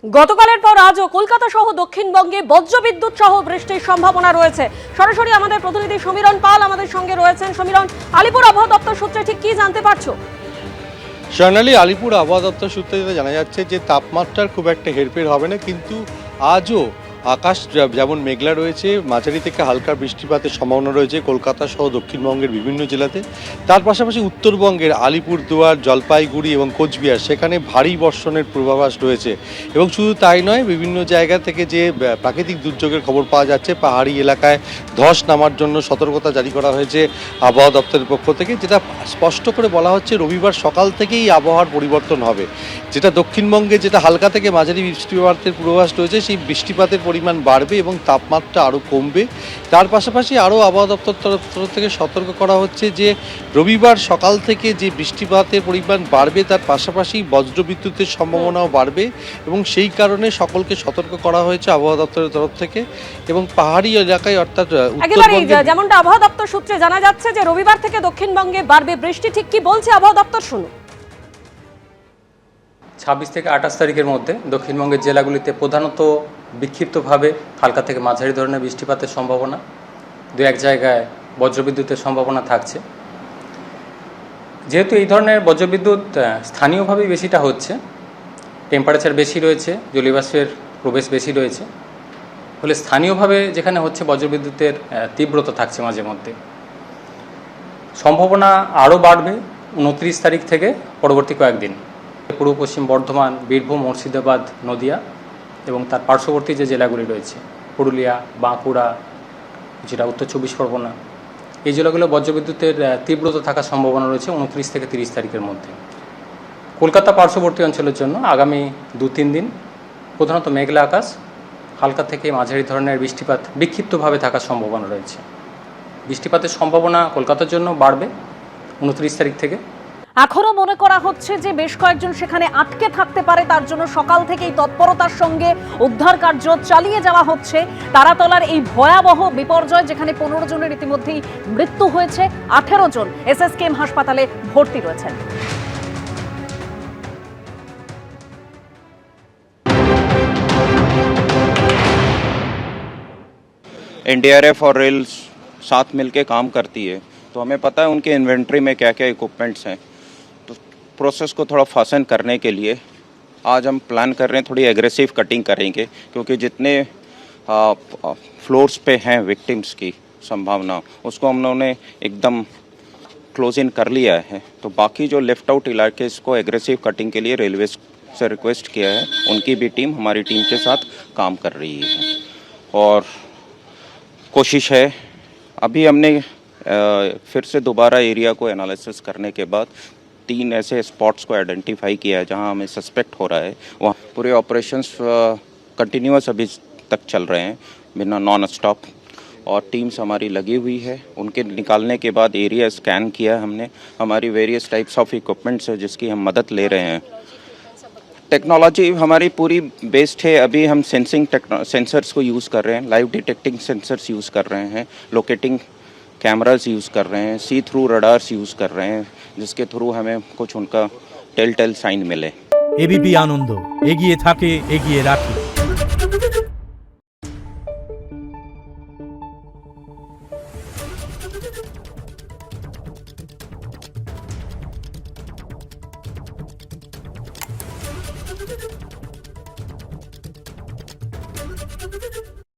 গতকালের পর আজও কলকাতা সহ দক্ষিণবঙ্গে বজ্রবিদ্যুৎ সহ বৃষ্টির সম্ভাবনা রয়েছে। সরাসরি আমাদের প্রতিনিধি সমীরণ পাল আমাদের সঙ্গে রয়েছেন। সমীরণ, আলিপুর আবহাওয়া দপ্তর সূত্রে ঠিক কি জানতে পারছো? স্বর্ণালী, আলিপুর আবহাওয়া দপ্তর সূত্রে যেটা জানা যাচ্ছে যে তাপমাত্রার খুব একটা হেরফের হবে না, কিন্তু আজও আকাশ যেমন মেঘলা রয়েছে, মাঝারি থেকে হালকা বৃষ্টিপাতের সম্ভাবনা রয়েছে কলকাতা সহ দক্ষিণবঙ্গের বিভিন্ন জেলাতে। তার পাশাপাশি উত্তরবঙ্গের আলিপুরদুয়ার, জলপাইগুড়ি এবং কোচবিহার সেখানে ভারী বর্ষণের পূর্বাভাস রয়েছে। এবং শুধু তাই নয়, বিভিন্ন জায়গা থেকে যে প্রাকৃতিক দুর্যোগের খবর পাওয়া যাচ্ছে, পাহাড়ি এলাকায় ধস নামার জন্য সতর্কতা জারি করা হয়েছে আবহাওয়া দপ্তরের পক্ষ থেকে, যেটা স্পষ্ট করে বলা হচ্ছে রবিবার সকাল থেকেই আবহাওয়ার পরিবর্তন হবে। যেটা দক্ষিণবঙ্গে যেটা হালকা থেকে মাঝারি বৃষ্টিপাতের পূর্বাভাস রয়েছে, সেই বৃষ্টিপাতের পরিমাণ বাড়বে এবং তাপমাত্রা আরও কমবে। তার পাশাপাশি আরও আবহাওয়া দপ্তর তরফ থেকে সতর্ক করা হচ্ছে যে রবিবার সকাল থেকে যে বৃষ্টিপাতের পরিমাণ বাড়বে, তার পাশাপাশি বজ্রবিদ্যুতের সম্ভাবনাও বাড়বে এবং সেই কারণে সকলকে সতর্ক করা হয়েছে আবহাওয়া দপ্তরের তরফ থেকে। এবং পাহাড়ি এলাকায় অর্থাৎ যেমনটা আবহাওয়া দপ্তর সূত্রে জানা যাচ্ছে যে রবিবার থেকে দক্ষিণবঙ্গে বাড়বে বৃষ্টি, ঠিক কি বলছে আবহাওয়া দপ্তর শুনুন। 26 থেকে 28 তারিখের মধ্যে দক্ষিণবঙ্গের জেলাগুলিতে প্রধানত বিক্ষিপ্তভাবে হালকা থেকে মাঝারি ধরনের বৃষ্টিপাতের সম্ভাবনা, দু এক জায়গায় বজ্রবিদ্যুতের সম্ভাবনা থাকছে। যেহেতু এই ধরনের বজ্রবিদ্যুৎ স্থানীয়ভাবেই বেশিটা হচ্ছে, টেম্পারেচার বেশি রয়েছে, জলীয়বাষ্পের প্রবেশ বেশি রয়েছে, ফলে স্থানীয়ভাবে যেখানে হচ্ছে বজ্রবিদ্যুতের তীব্রতা থাকছে মাঝে মধ্যে। সম্ভাবনা আরও বাড়বে 29 তারিখ থেকে পরবর্তী কয়েকদিন। পূর্ব পশ্চিম বর্ধমান, বীরভূম, মুর্শিদাবাদ, নদিয়া এবং তার পার্শ্ববর্তী যে জেলাগুলি রয়েছে পুরুলিয়া, বাঁকুড়া, যেটা উত্তর 24 পরগনা, এই জেলাগুলো বজ্রবিদ্যুতের তীব্রতা থাকার সম্ভাবনা রয়েছে 29 থেকে 30 তারিখের মধ্যে। কলকাতা পার্শ্ববর্তী অঞ্চলের জন্য আগামী 2-3 দিন প্রধানত মেঘলা আকাশ, হালকা থেকে মাঝারি ধরনের বৃষ্টিপাত বিক্ষিপ্তভাবে থাকার সম্ভাবনা রয়েছে। বৃষ্টিপাতের সম্ভাবনা কলকাতার জন্য বাড়বে 29 তারিখ থেকে। এখনো মনে করা হচ্ছে যে বেশ কয়েকজন সেখানে আটকে থাকতে পারে, তার জন্য সকাল থেকেই তৎপরতার সঙ্গে উদ্ধার কার্য চালিয়ে যাওয়া হচ্ছে। তারাতলার এই ভয়াবহ বিপর্যয়, যেখানে 15 জনের ইতিমধ্যেই মৃত্যু হয়েছে, 18 জন এসএসকেএম হাসপাতালে ভর্তি রয়েছেন। एनडीआरएफ और रेल साथ मिलके काम करती है, तो हमें पता है उनके इन्वेंट्री में क्या क्या इक्विपमेंट्स हैं। तो प्रोसेस को थोड़ा फासन करने के लिए आज हम प्लान कर रहे हैं, थोड़ी एग्रेसिव कटिंग करेंगे, क्योंकि जितने फ्लोर्स पे हैं विक्टिम्स की संभावना, उसको हम लोगों ने एकदम क्लोज इन कर लिया है। तो बाकी जो लेफ्ट आउट इलाके को एग्रेसिव कटिंग के लिए रेलवे से रिक्वेस्ट किया है, उनकी भी टीम हमारी टीम के साथ काम कर रही है। और कोशिश है, अभी हमने फिर से दोबारा एरिया को एनालिसिस करने के बाद 3 ऐसे स्पॉट्स को आइडेंटिफाई किया है जहां हमें सस्पेक्ट हो रहा है। वहाँ पूरे ऑपरेशंस कंटिन्यूअस अभी तक चल रहे हैं बिना नॉन स्टॉप, और टीम्स हमारी लगी हुई है। उनके निकालने के बाद एरिया स्कैन किया हमने, हमारी वेरियस टाइप्स ऑफ इक्विपमेंट्स है जिसकी हम मदद ले रहे हैं। टेक्नोलॉजी हमारी पूरी बेस्ड है, अभी हम सेंसर्स को यूज़ कर रहे हैं, लाइव डिटेक्टिंग सेंसर्स यूज़ कर रहे हैं, लोकेटिंग कैमरास यूज़ कर रहे हैं, सी थ्रू रडार्स यूज़ कर रहे हैं, जिसके थ्रू हमें कुछ उनका टेल साइन मिले। एबीपी आनंद एगिए थाके एगिए राखे।